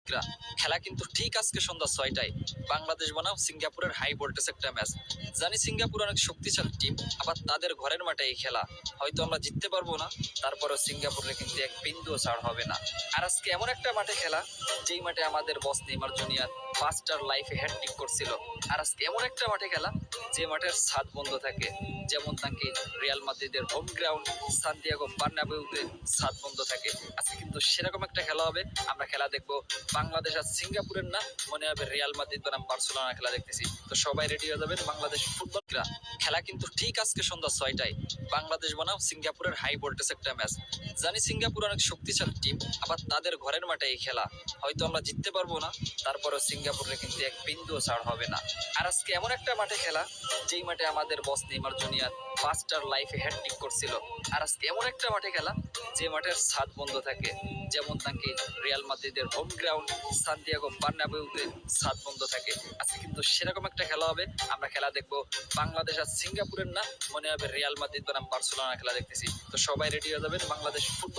ফুটবলরা খেলা কিন্তু ঠিক আজকে সন্ধ্যা ৬টায় বাংলাদেশ বনাম সিঙ্গাপুরের হাই ভোল্টেজ একটা ম্যাচ। জানি সিঙ্গাপুর অনেক শক্তিশালী টিম, আবার তাদের ঘরের মাঠে এই খেলা। হয়তো আমরা জিততে পারবো না, তারপরেও সিঙ্গাপুরের কিন্তু এক বিন্দুও ছাড় হবে না। আর আজকে এমন একটা মাঠে খেলা, যেই মাঠে আমাদের বস নেইমার জুনিয়র পাঁচটার লাইফে হ্যাটট্রিক করছিল। আর আজকে এমন একটা মাঠে খেলা, যে মাঠের ছাদ বন্ধ থাকে, যেমন নাকি রিয়াল মাদ্রিদের হোম গ্রাউন্ড সান্তিয়াগো বার্নাবেউতে ছাদ বন্ধ থাকে। আজকে কিন্তু সেরকম একটা খেলা হবে। আমরা খেলা দেখবো বাংলাদেশ আর সিঙ্গাপুরের না, মনে হবে রিয়াল মাদ্রিদ বনাম বার্সেলোনা খেলা দেখতেছি। তো সবাই রেডি হয়ে যাবেন। বাংলাদেশ ফুটবলরা খেলা কিন্তু ঠিক আজকে সন্ধ্যা ৬টায় বাংলাদেশ বনাম সিঙ্গাপুরের হাই ভোল্টেজ একটা ম্যাচ। জানি সিঙ্গাপুর অনেক শক্তিশালী টিম, আবার তাদের ঘরের মাঠে এই খেলা। হয়তো আমরা জিততে পারবো না, তারপরেও সিঙ্গাপুরের কিন্তু এক বিন্দুও ছাড় হবে না। আর আজকে এমন একটা মাঠে খেলা, যেই মাঠে আমাদের বস নেইমার জুনিয়র পাঁচটার লাইফে হ্যাটট্রিক করছিল। আর আজকে এমন একটা মাঠে খেলা, যে মাঠের ছাদ বন্ধ থাকে, যেমন নাকি রিয়াল মাদ্রিদের হোম গ্রাউন্ড সান্তিয়াগো বার্নাবেউতে ছাদ বন্ধ থাকে। আজকে কিন্তু সেরকম একটা খেলা হবে। আমরা খেলা দেখবো বাংলাদেশ আর সিঙ্গাপুরের না, মনে হবে রিয়াল মাদ্রিদ বনাম বার্সেলোনা খেলা দেখতেছি। তো সবাই রেডি হয়ে যাবেন। বাংলাদেশ ফুটবল